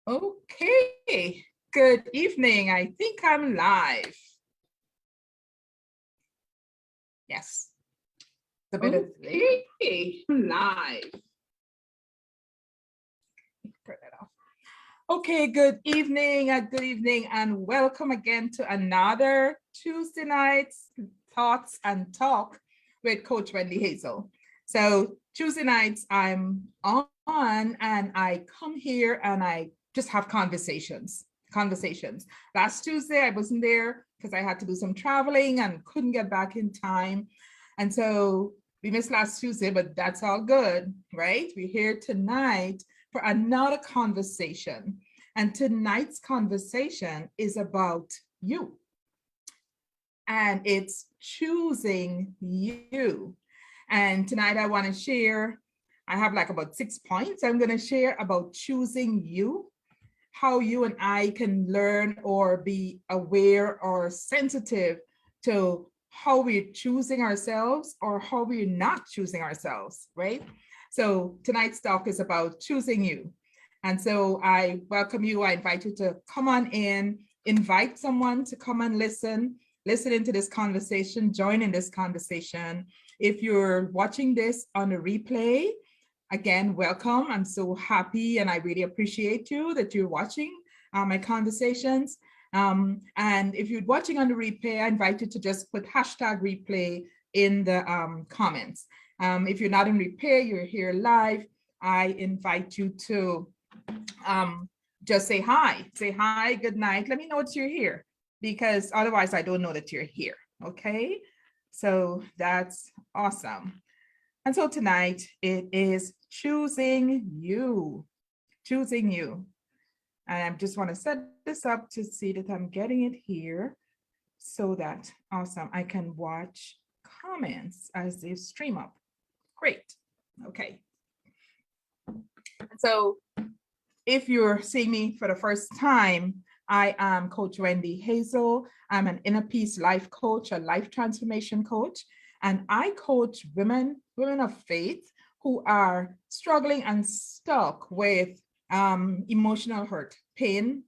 Okay, good evening. I think I'm live. Yes. A bit of live. Turn that off. Okay, good evening, and welcome again to another Tuesday night's Thoughts and Talk with Coach Wendy Hazel. So Tuesday nights I'm on and I come here and I just have conversations. Last Tuesday I wasn't there because I had to do some traveling and couldn't get back in time. And so we missed last Tuesday, but that's all good, right? We're here tonight for another conversation. And tonight's conversation is about you. And it's choosing you. And tonight I want to share, I have like about 6 points I'm going to share about choosing you, how you and I can learn or be aware or sensitive to how we're choosing ourselves or how we're not choosing ourselves, right? So tonight's talk is about choosing you. And so I welcome you. I invite you to come on in, invite someone to come and listen into this conversation, join in this conversation. If you're watching this on a replay, again, welcome. I'm so happy and I really appreciate you that you're watching my conversations. And if you're watching on the replay, I invite you to just put #replay in the comments. If you're not in replay, you're here live, I invite you to just say hi, good night. Let me know that you're here because otherwise I don't know that you're here, okay? So that's awesome. And so tonight it is choosing you. And I just want to set this up to see that I'm getting it here so that, awesome, I can watch comments as they stream up. Great, okay. So if you're seeing me for the first time, I am Coach Wendy Hazel. I'm an inner peace life coach, a life transformation coach, and I coach women of faith who are struggling and stuck with emotional hurt, pain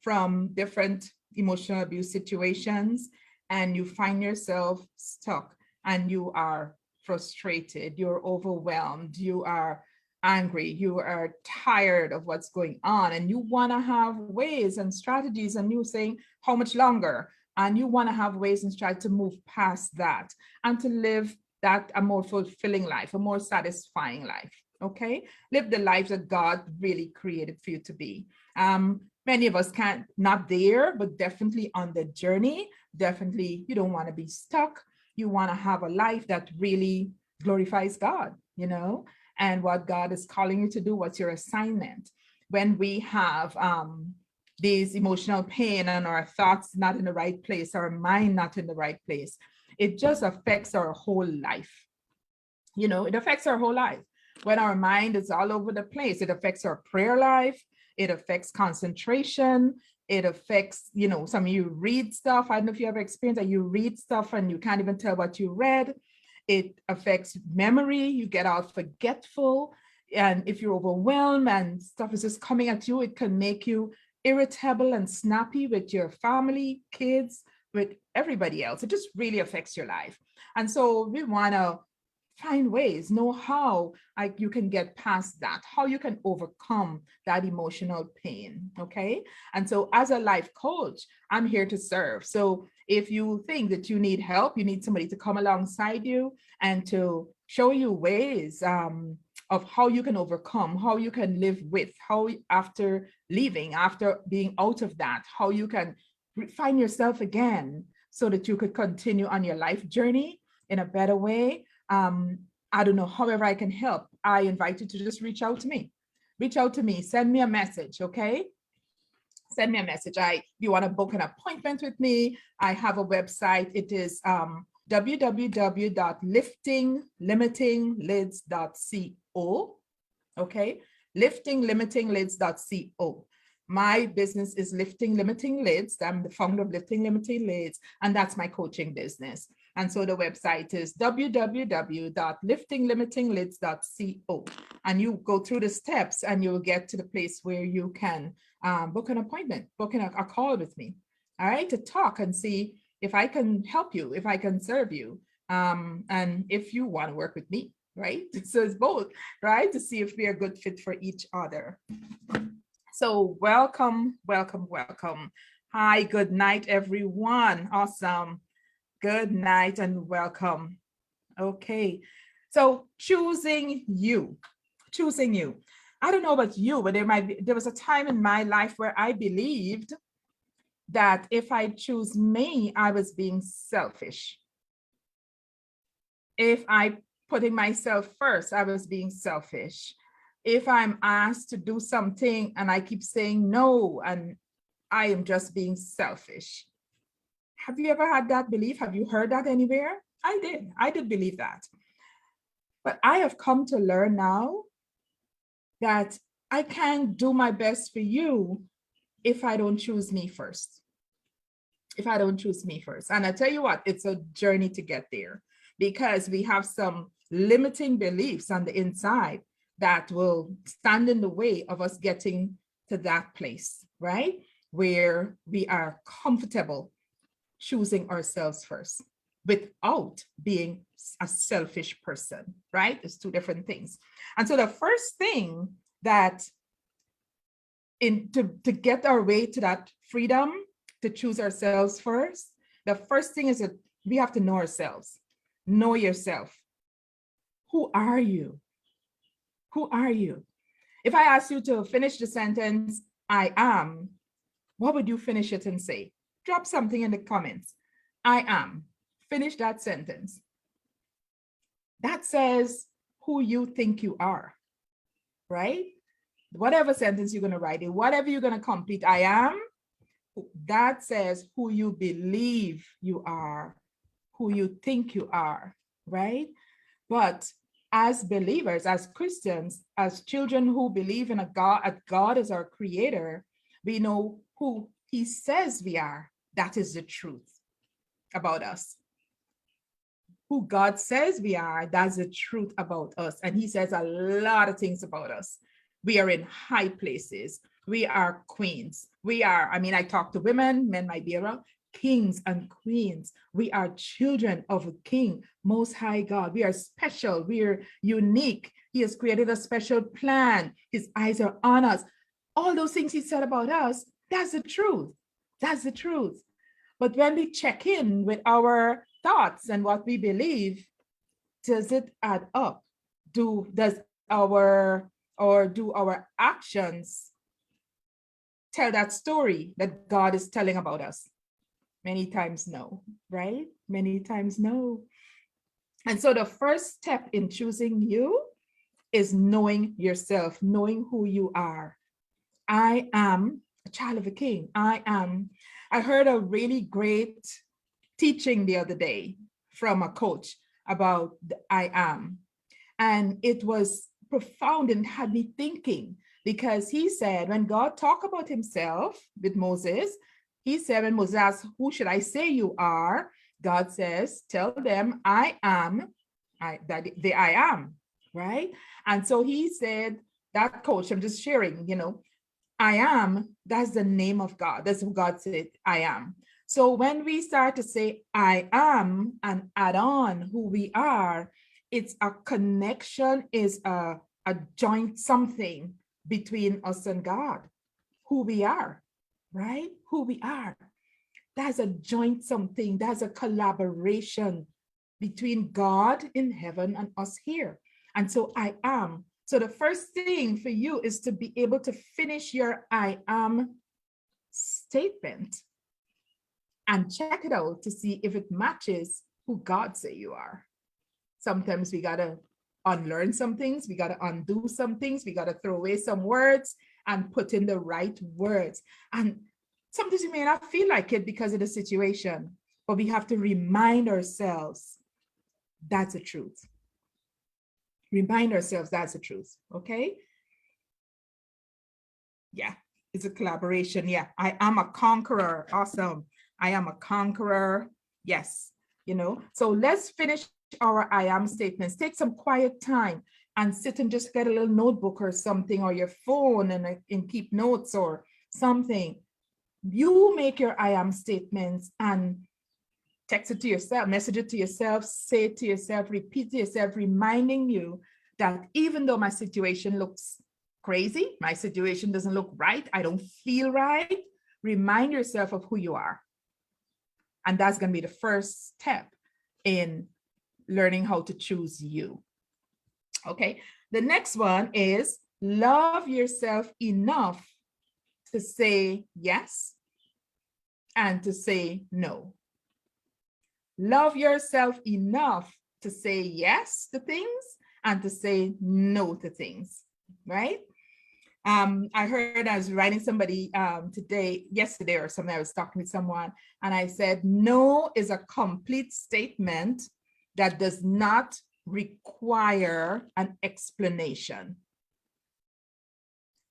from different emotional abuse situations, and you find yourself stuck and you are frustrated, you're overwhelmed, you are angry, you are tired of what's going on, and you want to have ways and strategies, and you're saying, how much longer? And you want to have ways and strategies to move past that and to live a more fulfilling life, a more satisfying life, okay? Live the life that God really created for you to be. Many of us not there, but definitely on the journey. Definitely, you don't want to be stuck. You want to have a life that really glorifies God, you know? And what God is calling you to do, what's your assignment. When we have these emotional pain and our thoughts not in the right place, our mind not in the right place, it just affects our whole life. You know, it affects our whole life. When our mind is all over the place, it affects our prayer life, it affects concentration, it affects, you know, some of you read stuff. I don't know if you ever experienced that you read stuff and you can't even tell what you read. It affects memory, you get all forgetful. And if you're overwhelmed and stuff is just coming at you, it can make you irritable and snappy with your family, kids, with everybody else. It just really affects your life. And so we want to find ways, know how you can get past that, how you can overcome that emotional pain, okay? And so as a life coach, I'm here to serve. So if you think that you need help, you need somebody to come alongside you and to show you ways of how you can overcome, how you can live with, how after leaving, after being out of that, how you can find yourself again so that you could continue on your life journey in a better way. I don't know, however I can help. I invite you to just reach out to me. Send me a message, okay? Send me a message. If you want to book an appointment with me, I have a website. It is www.liftinglimitinglids.co, okay? Liftinglimitinglids.co. My business is Lifting Limiting Lids. I'm the founder of Lifting Limiting Lids, and that's my coaching business. And so the website is www.liftinglimitinglids.co. and you go through the steps and you'll get to the place where you can book an appointment, book a call with me, all right, to talk and see if I can help you, if I can serve you, and if you want to work with me, right? So it's both, right? To see if we are a good fit for each other. So welcome, welcome, welcome. Hi, good night, everyone. Awesome. Good night and welcome. Okay, so choosing you. I don't know about you, but there was a time in my life where I believed that if I choose me, I was being selfish. If I putting myself first, I was being selfish. If I'm asked to do something and I keep saying no, and I am just being selfish. Have you ever had that belief? Have you heard that anywhere? I did believe that. But I have come to learn now that I can't do my best for you if I don't choose me first. If I don't choose me first. And I tell you what, it's a journey to get there, because we have some limiting beliefs on the inside that will stand in the way of us getting to that place, right? Where we are comfortable choosing ourselves first without being a selfish person, right? It's two different things. And so the first thing that to get our way to that freedom to choose ourselves first, the first thing is that we have to know ourselves. Know yourself. Who are you? Who are you? If I ask you to finish the sentence, I am, what would you finish it and say? Drop something in the comments. I am. Finish that sentence. That says who you think you are, right? Whatever sentence you're going to write, whatever you're going to complete, I am, that says who you believe you are, who you think you are, right? But as believers, as Christians, as children who believe in God as our creator, we know who he says we are. That is the truth about us. Who God says we are, that's the truth about us. And he says a lot of things about us. We are in high places. We are queens. We are, I talk to women, men might be around, kings and queens. We are children of a king, most high God. We are special. We are unique. He has created a special plan. His eyes are on us. All those things he said about us, that's the truth. That's the truth. But when we check in with our thoughts and what we believe, does it add up? Do our actions tell that story that God is telling about us? Many times no, right? Many times no. And so the first step in choosing you is knowing yourself, knowing who you are. I am a child of a king. I heard a really great teaching the other day from a coach about the I am. And it was profound and had me thinking, because he said, when God talked about himself with Moses, he said, when Moses asked, who should I say you are? God says, tell them I am, the I am, right? And so he said, that coach, I'm just sharing, I am, that's the name of God. That's what God said, I am. So when we start to say I am and add on who we are, it's a connection, is a joint something between us and God, who we are, right? Who we are. That's a joint something. That's a collaboration between God in heaven and us here. And so I am. So the first thing for you is to be able to finish your I am statement and check it out to see if it matches who God say you are. Sometimes we got to unlearn some things. We got to undo some things. We got to throw away some words and put in the right words. And sometimes we may not feel like it because of the situation, but we have to remind ourselves that's the truth. Remind ourselves that's the truth, okay? Yeah, it's a collaboration. Yeah, I am a conqueror. Awesome. I am a conqueror. Yes, so let's finish our I am statements. Take some quiet time. and sit and just get a little notebook or something, or your phone, and keep notes or something. You make your I am statements and text it to yourself, message it to yourself, say it to yourself, repeat to yourself, reminding you that even though my situation looks crazy, my situation doesn't look right, I don't feel right, remind yourself of who you are. And that's going to be the first step in learning how to choose you. Okay, the next one is love yourself enough to say yes and to say no. Love yourself enough to say yes to things and to say no to things, right? I heard, I was writing somebody yesterday or something, I was talking with someone, and I said, no is a complete statement that does not require an explanation.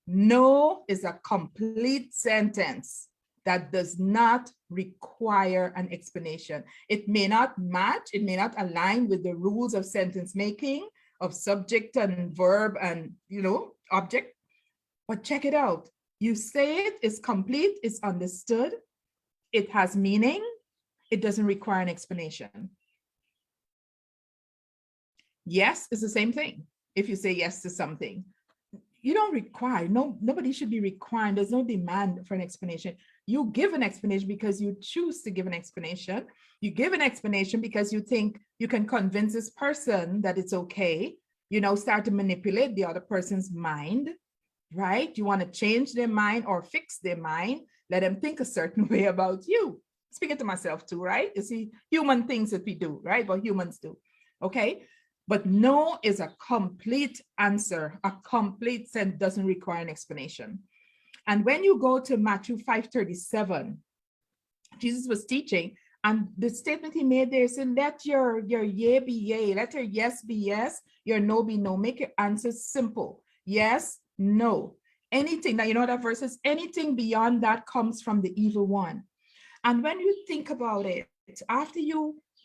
No is a complete sentence that does not require an explanation. It may not match, it may not align with the rules of sentence making, of subject and verb and, object, but check it out. You say it, it's complete, it's understood, it has meaning, it doesn't require an explanation. Yes is the same thing. If you say yes to something, you don't require, nobody should be requiring, there's no demand for an explanation. You give an explanation because you choose to give an explanation. You give an explanation because you think you can convince this person that it's okay, start to manipulate the other person's mind, right? You want to change their mind or fix their mind, let them think a certain way about you. Speaking to myself too, right? You see, human things that we do, right? What humans do, okay? But no is a complete answer, a complete sentence, doesn't require an explanation. And when you go to Matthew 5:37, Jesus was teaching, and the statement he made there said, let your yea be yea, let your yes be yes, your no be no. Make your answers simple. Yes, no. Anything, now you know that verse is, anything beyond that comes from the evil one. And when you think about it, after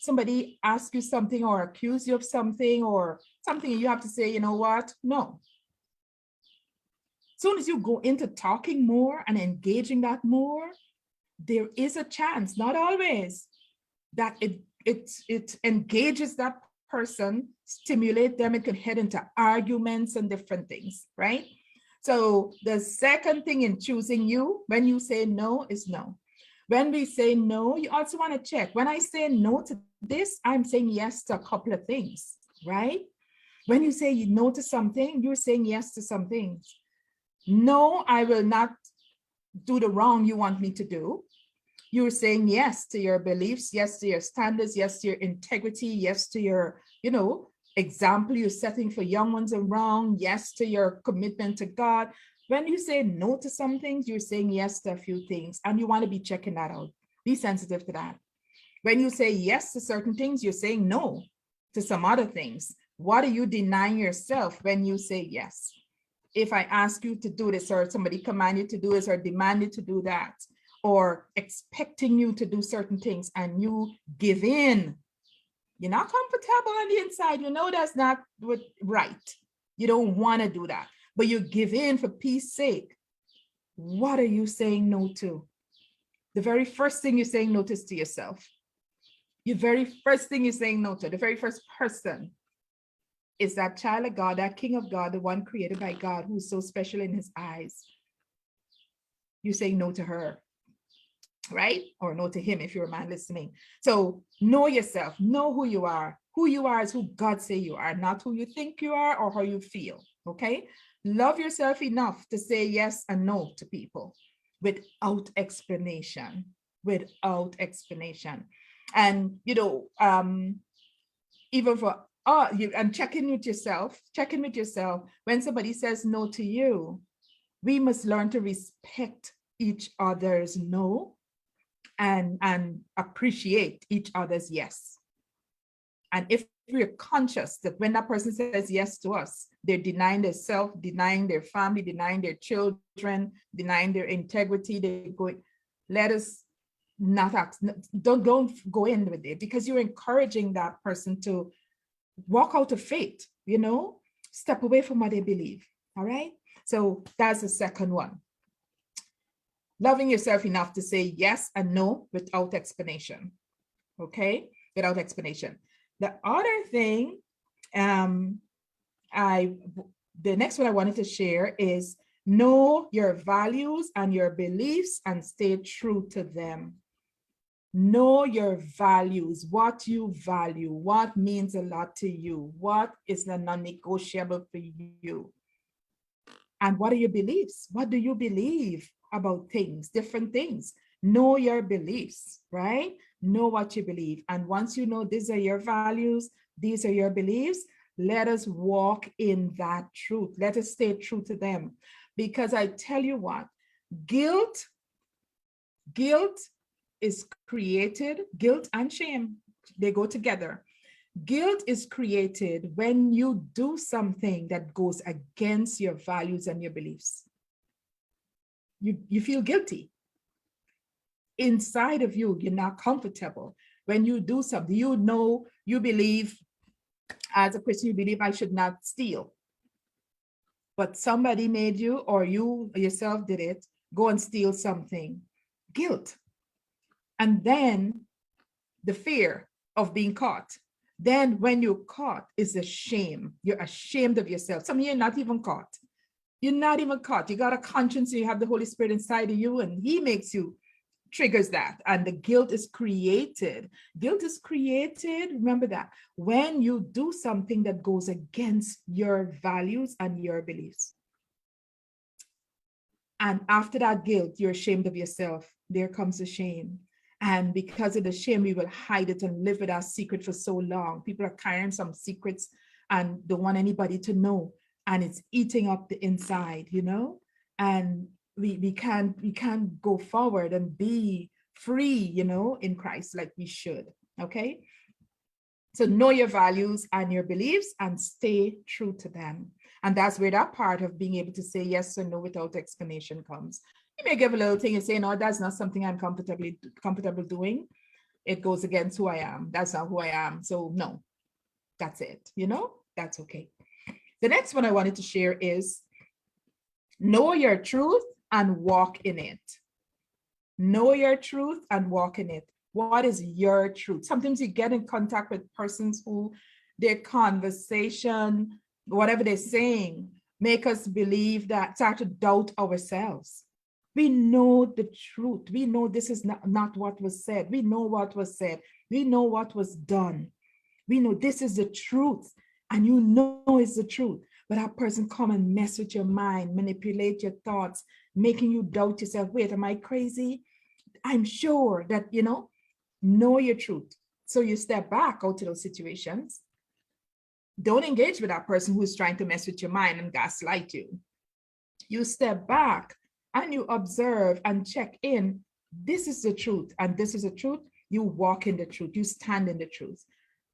somebody asks you something or accuse you of something or something, you have to say, you know what? No. As soon as you go into talking more and engaging that more, there is a chance, not always, that it engages that person, stimulate them, it can head into arguments and different things, right? So the second thing in choosing you, when you say no, is no. When we say no, you also want to check. When I say no to this, I'm saying yes to a couple of things, right? When you say no to something, you're saying yes to some things. No, I will not do the wrong you want me to do. You're saying yes to your beliefs, yes to your standards, yes to your integrity, yes to your, example you're setting for young ones around, yes to your commitment to God. When you say no to some things, you're saying yes to a few things, and you want to be checking that out. Be sensitive to that. When you say yes to certain things, you're saying no to some other things. What are you denying yourself when you say yes? If I ask you to do this, or somebody command you to do this, or demand you to do that, or expecting you to do certain things, and you give in, you're not comfortable on the inside. That's not right. You don't want to do that, but you give in for peace sake. What are you saying no to? The very first thing you're saying no to is to yourself. Your very first thing you're saying no to, the very first person, is that child of God, that king of God, the one created by God, who's so special in his eyes. You're saying no to her, right? Or no to him if you're a man listening. So know yourself, know who you are. Who you are is who God say you are, not who you think you are or how you feel, okay? Love yourself enough to say yes and no to people without explanation, And, even for, and checking with yourself, when somebody says no to you, we must learn to respect each other's no and appreciate each other's yes. And if we're conscious that when that person says yes to us, they're denying their self, denying their family, denying their children, denying their integrity, they're going, let us not ask, don't go in with it, because you're encouraging that person to walk out of faith, step away from what they believe. All right. So that's the second one. Loving yourself enough to say yes and no without explanation. Okay. Without explanation. The other thing, the next one I wanted to share is know your values and your beliefs and stay true to them. Know your values, what you value, what means a lot to you, what is non-negotiable for you. And what are your beliefs? What do you believe about things, different things? Know your beliefs, right? Know what you believe. And once you know these are your values, these are your beliefs, let us walk in that truth. Let us stay true to them. Because I tell you what, guilt is created, guilt and shame, they go together. Guilt is created when you do something that goes against your values and your beliefs. You feel guilty. Inside of you, you're not comfortable. When you do something, you believe, as a Christian, you believe I should not steal. But somebody made you, or you yourself did it, go and steal something. Guilt. And then the fear of being caught. Then when you're caught, is a shame. You're ashamed of yourself. Some of you are not even caught. You're not even caught. You got a conscience, you have the Holy Spirit inside of you, and he makes you, triggers that. And the guilt is created. Guilt is created, remember that, when you do something that goes against your values and your beliefs. And after that guilt, you're ashamed of yourself. There comes the shame. And because of the shame, we will hide it and live with our secret for so long. People are carrying some secrets and don't want anybody to know. And it's eating up the inside, and we can't go forward and be free, in Christ like we should. Okay. So know your values and your beliefs and stay true to them. And that's where that part of being able to say yes or no without explanation comes. You may give a little thing and say, no, that's not something I'm comfortable doing. It goes against who I am. That's not who I am. So no, that's it. That's okay. The next one I wanted to share is know your truth and walk in it. Know your truth and walk in it. What is your truth? Sometimes you get in contact with persons who their conversation, whatever they're saying, make us believe that, start to doubt ourselves. We know the truth. We know this is not what was said. We know what was said. We know what was done. We know this is the truth. And you know it's the truth. But that person come and mess with your mind, manipulate your thoughts, making you doubt yourself. Wait, am I crazy? I'm sure that, know your truth. So you step back out to those situations. Don't engage with that person who's trying to mess with your mind and gaslight you. You step back and you observe and check in. This is the truth, and this is the truth. You walk in the truth. You stand in the truth.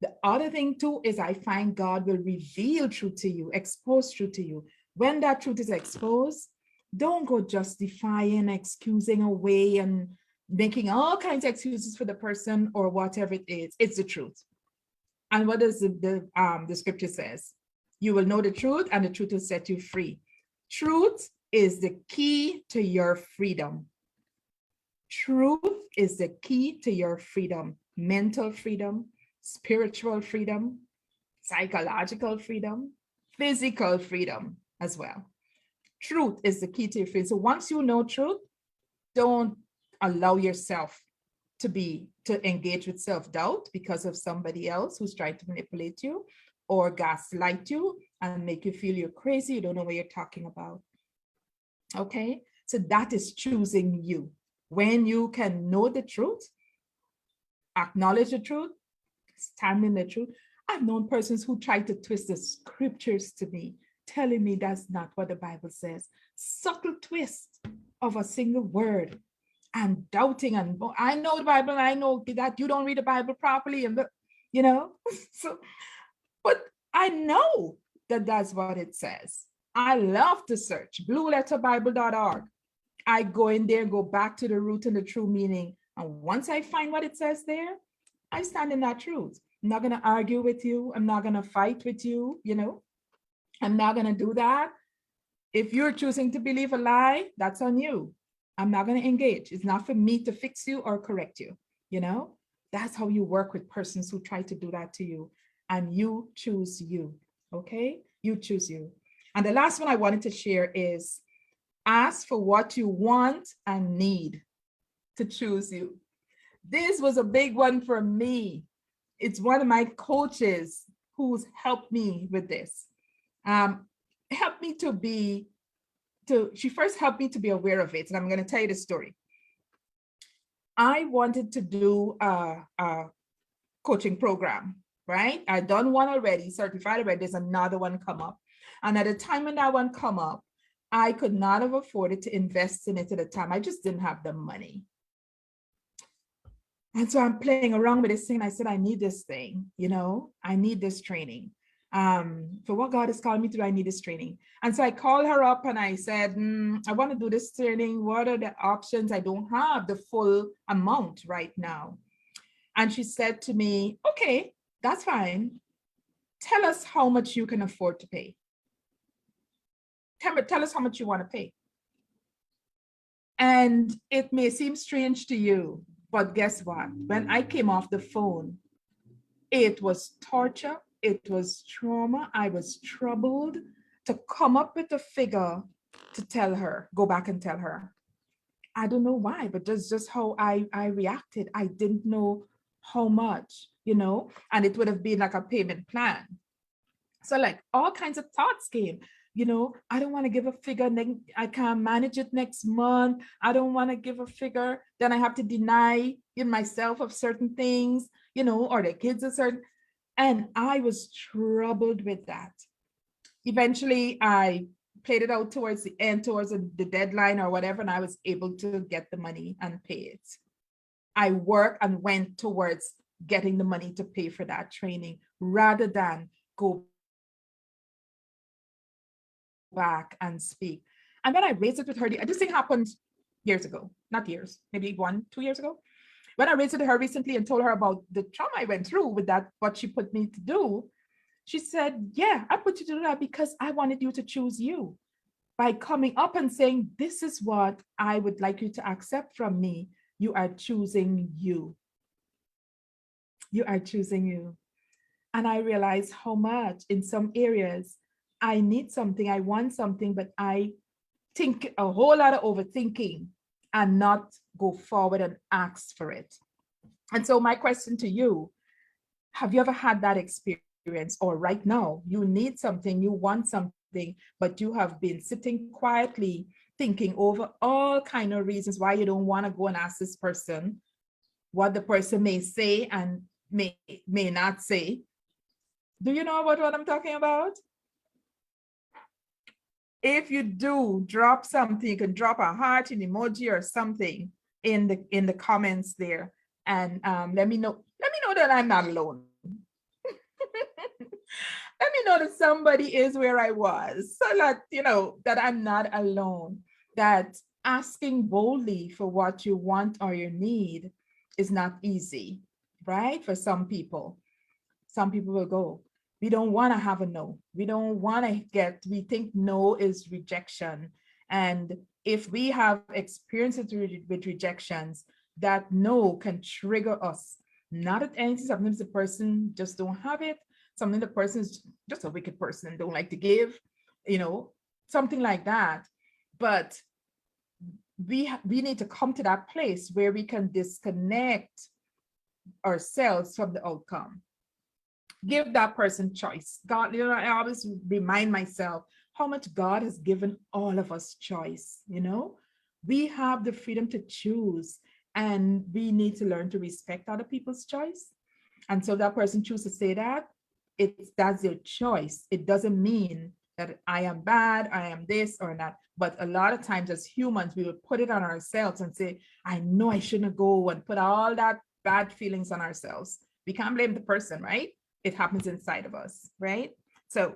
The other thing too is I find God will reveal truth to you, expose truth to you. When that truth is exposed, don't go justifying, excusing away and making all kinds of excuses for the person or whatever it is. It's the truth. And what does the scripture says? You will know the truth and the truth will set you free. Truth is the key to your freedom. Truth is the key to your freedom. Mental freedom, spiritual freedom, psychological freedom, physical freedom as well. Truth is the key to your freedom. So once you know truth, don't allow yourself to engage with self-doubt because of somebody else who's trying to manipulate you or gaslight you and make you feel you're crazy, you don't know what you're talking about. Okay, so that is choosing you. When you can know the truth, acknowledge the truth, stand in the truth. I've known persons who try to twist the scriptures to me, telling me that's not what the Bible says. Subtle twist of a single word and doubting, and I know the Bible, I know that you don't read the Bible properly, and so, but I know that that's what it says. I love to search blueletterbible.org. I go in there and go back to the root and the true meaning. And once I find what it says there, I stand in that truth. I'm not going to argue with you. I'm not going to fight with you, I'm not going to do that. If you're choosing to believe a lie, that's on you. I'm not going to engage. It's not for me to fix you or correct you. You know, that's how you work with persons who try to do that to you. And you choose you. Okay? You choose you. And the last one I wanted to share is ask for what you want and need to choose you. This was a big one for me. It's one of my coaches who's helped me with this. Helped me to be, she first helped me to be aware of it. And I'm going to tell you the story. I wanted to do a coaching program, right? I'd done one already, certified already. There's another one come up. And at the time when that one come up, I could not have afforded to invest in it at the time. I just didn't have the money. And so I'm playing around with this thing. I said, I need this thing, you know, I need this training. For what God has called me to do, I need this training. And so I called her up and I said, I want to do this training. What are the options? I don't have the full amount right now. And she said to me, okay, that's fine. Tell us how much you can afford to pay. Tell us how much you want to pay. And it may seem strange to you, but guess what? When I came off the phone, it was torture. It was trauma. I was troubled to come up with a figure to tell her, go back and tell her. I don't know why, but that's just how I reacted. I didn't know how much, you know, and it would have been like a payment plan. So like all kinds of thoughts came, you know, I don't want to give a figure. I can't manage it next month. I don't want to give a figure. Then I have to deny in myself of certain things, you know, or the kids are certain. And I was troubled with that. Eventually, I played it out towards the end, towards the deadline or whatever, and I was able to get the money and pay it. I worked and went towards getting the money to pay for that training rather than go back and speak. And when I raised it with her, this thing happened years ago, not years, maybe 1-2 years ago. When I raised it to her recently and told her about the trauma I went through with that, what she put me to do, she said, yeah, I put you to do that because I wanted you to choose you. By coming up and saying, this is what I would like you to accept from me, you are choosing you. You are choosing you. And I realized how much in some areas I need something, I want something, but I think a whole lot of overthinking and not go forward and ask for it. And so my question to you, have you ever had that experience, or right now you need something, you want something, but you have been sitting quietly thinking over all kind of reasons why you don't want to go and ask this person, what the person may say and may not say? Do you know about what I'm talking about? If you do, drop something. You can drop a heart, an emoji, or something in the comments there, and let me know that I'm not alone. Let me know that somebody is where I was, so that you know that I'm not alone. That asking boldly for what you want or you need is not easy, right? For some people will go, we don't want to have a no. We don't want to we think no is rejection. And if we have experiences with rejections, that no can trigger us. Not at anything, sometimes the person just don't have it. Something the person is just a wicked person and don't like to give, you know, something like that. But we need to come to that place where we can disconnect ourselves from the outcome. Give that person choice. God, you know, I always remind myself how much God has given all of us choice. You know, we have the freedom to choose, and we need to learn to respect other people's choice. And so that person chooses to say that, that's their choice. It doesn't mean that I am bad, I am this or that. But a lot of times as humans, we will put it on ourselves and say, I know I shouldn't go, and put all that bad feelings on ourselves. We can't blame the person, right? It happens inside of us, right? So,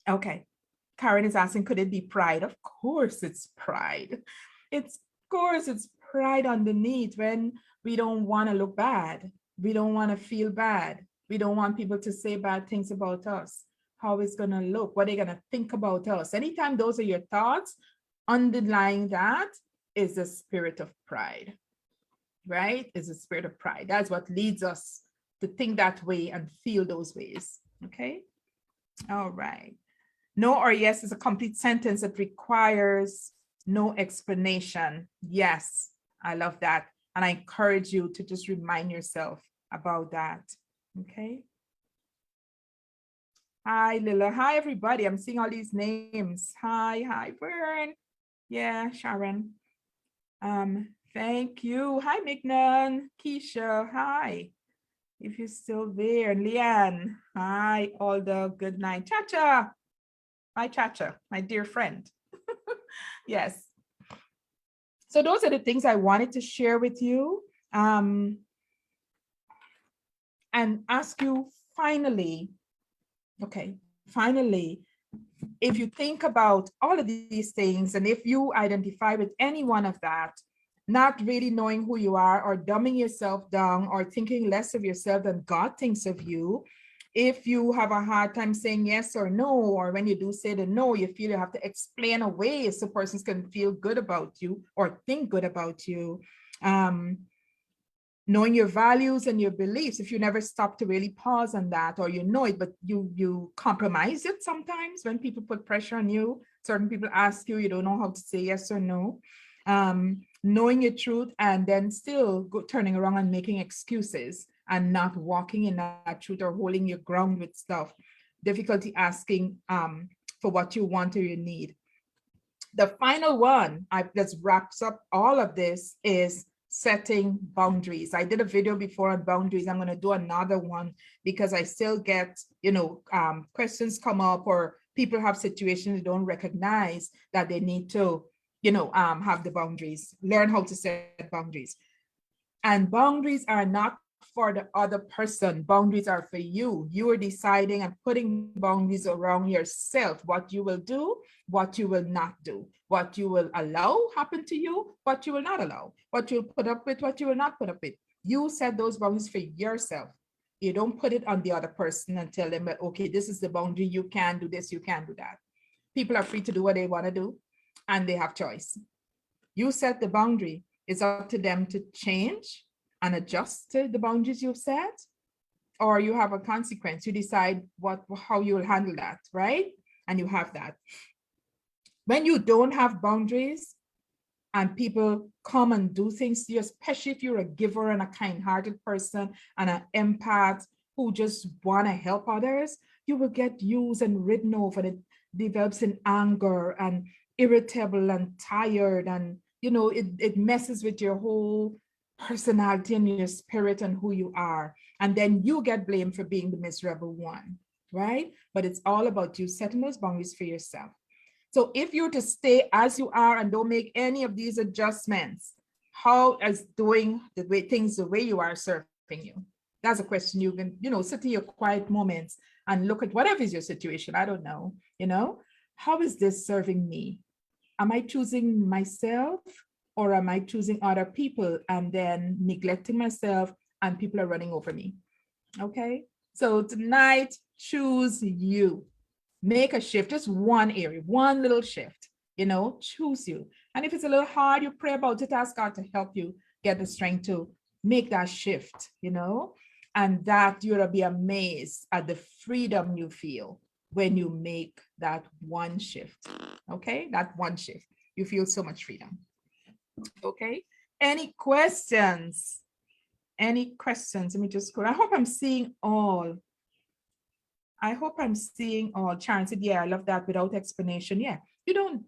okay. Karen is asking, could it be pride? Of course it's pride. Of course it's pride underneath when we don't want to look bad. We don't want to feel bad. We don't want people to say bad things about us, how it's going to look, what they're going to think about us. Anytime those are your thoughts, underlying that is the spirit of pride, right? Is a spirit of pride. That's what leads us to think that way and feel those ways. Okay. All right. No or yes is a complete sentence that requires no explanation. Yes, I love that. And I encourage you to just remind yourself about that. Okay. Hi, Lila. Hi, everybody. I'm seeing all these names. Hi, Vern. Yeah, Sharon. Thank you. Hi, Mignon. Keisha. Hi. If you're still there. Leanne. Hi, Alda. Good night. Chacha. My Chacha, my dear friend. Yes. So those are the things I wanted to share with you. And ask you finally, okay, finally, if you think about all of these things, and if you identify with any one of that, not really knowing who you are or dumbing yourself down or thinking less of yourself than God thinks of you, if you have a hard time saying yes or no, or when you do say the no, you feel you have to explain away so persons can feel good about you or think good about you. Knowing your values and your beliefs, if you never stop to really pause on that, or you know it, but you compromise it sometimes when people put pressure on you, certain people ask you, you don't know how to say yes or no. Knowing your truth and then still turning around and making excuses and not walking in that truth or holding your ground with stuff. Difficulty asking for what you want or you need. The final one that wraps up all of this is setting boundaries. I did a video before on boundaries. I'm going to do another one because I still get, questions come up, or people have situations they don't recognize that they need to, have the boundaries, learn how to set boundaries. And boundaries are not for the other person. Boundaries are for you. You are deciding and putting boundaries around yourself, what you will do, what you will not do, what you will allow happen to you, what you will not allow, what you'll put up with, what you will not put up with. You set those boundaries for yourself. You don't put it on the other person and tell them that, okay, this is the boundary. You can do this, you can do that. People are free to do what they want to do, and they have choice. You set the boundary. It's up to them to change and adjust to the boundaries you've set, or you have a consequence. You decide how you will handle that, right? And you have that. When you don't have boundaries and people come and do things to you, especially if you're a giver and a kind-hearted person and an empath who just want to help others, you will get used and ridden over. It develops in anger and irritable and tired, and it messes with your whole personality and your spirit and who you are. And then you get blamed for being the miserable one, right? But it's all about you setting those boundaries for yourself. So if you're to stay as you are and don't make any of these adjustments, how is doing the way you are serving you? That's a question you can, sit in your quiet moments and look at whatever is your situation. I don't know, how is this serving me? Am I choosing myself, or am I choosing other people and then neglecting myself and people are running over me? Okay. So tonight, choose you. Make a shift, just one area, one little shift, choose you. And if it's a little hard, you pray about it, ask God to help you get the strength to make that shift, and that you'll be amazed at the freedom you feel when you make that one shift. Okay, that one shift, you feel so much freedom. Okay, any questions? Let me just go. I hope I'm seeing all. Sharon said, yeah, I love that, without explanation. Yeah, you don't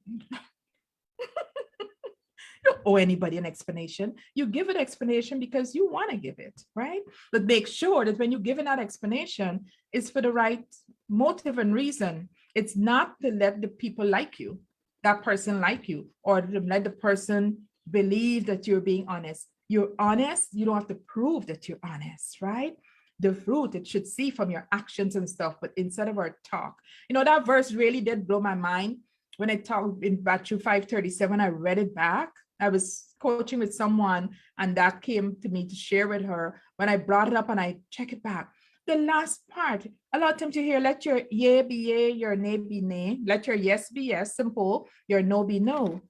owe anybody an explanation. You give an explanation because you want to give it, right? But make sure that when you give that explanation, it's for the right motive and reason. It's not to let the people like you, that person like you, or to let the person believe that you're being honest. You're honest. You don't have to prove that you're honest, right? The fruit it should see from your actions and stuff, but instead of our talk. That verse really did blow my mind. When I talked in Matthew 5:37, I read it back. I was coaching with someone and that came to me to share with her. When I brought it up and I check it back, The last part, a lot of times you hear, let your yea be yea, your nay be nay, let your yes be yes, simple, your no be no.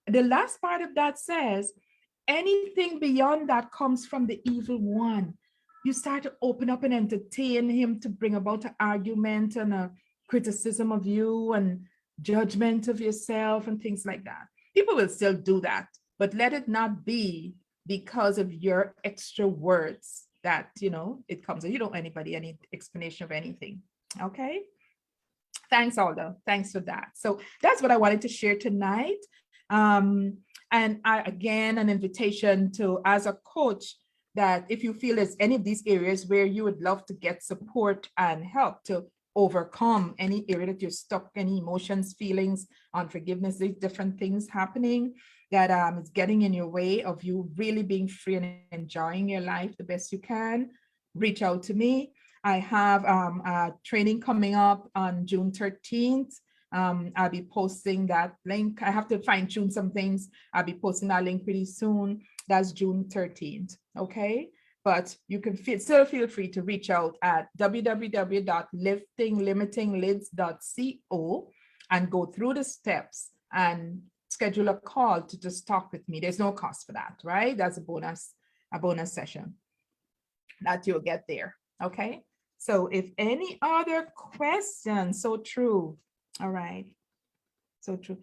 The last part of that says, anything beyond that comes from the evil one. You start to open up and entertain him to bring about an argument and a criticism of you and judgment of yourself and things like that. People will still do that, but let it not be because of your extra words that, it comes. You don't owe anybody any explanation of anything. Okay. Thanks, Aldo. Thanks for that. So that's what I wanted to share tonight. And again, an invitation to, as a coach, that if you feel there's any of these areas where you would love to get support and help to overcome any area that you're stuck, any emotions, feelings, unforgiveness, these different things happening that is getting in your way of you really being free and enjoying your life the best you can, reach out to me. I have a training coming up on June 13th. I'll be posting that link. I have to fine tune some things. I'll be posting that link pretty soon. That's June 13th. Okay. But you can still feel free to reach out at www.liftinglimitinglids.co and go through the steps and schedule a call to just talk with me. There's no cost for that, right? That's a bonus session that you'll get there. Okay. So if any other questions, so true. All right. So true.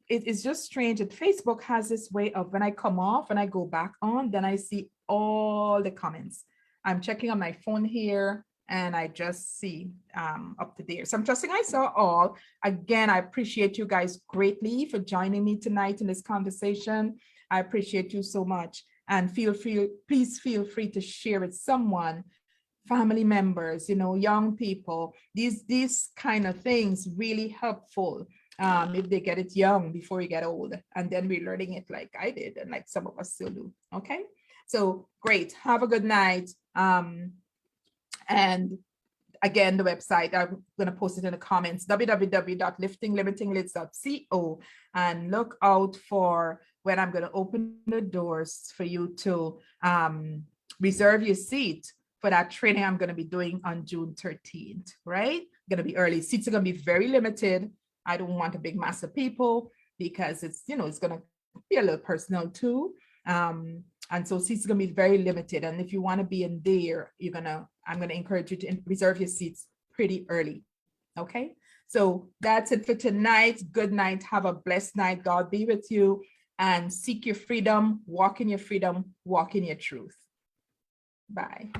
It is just strange that Facebook has this way of, when I come off and I go back on, then I see all the comments. I'm checking on my phone here and I just see up to there. So I'm trusting I saw all. Again, I appreciate you guys greatly for joining me tonight in this conversation. I appreciate you so much. And please feel free to share with someone, family members, young people. These kind of things really helpful if they get it young before you get old, and then we're learning it like I did and like some of us still do. Okay, so great. Have a good night. And again, the website, I'm going to post it in the comments, www.liftinglimitinglids.co, and look out for when I'm going to open the doors for you to reserve your seat for that training I'm going to be doing on June 13th, right? Going to be early. Seats are going to be very limited. I don't want a big mass of people because it's, it's going to be a little personal too. And so seats are going to be very limited. And if you want to be in there, I'm going to encourage you to reserve your seats pretty early. Okay. So that's it for tonight. Good night. Have a blessed night. God be with you, and seek your freedom, walk in your freedom, walk in your truth. Bye.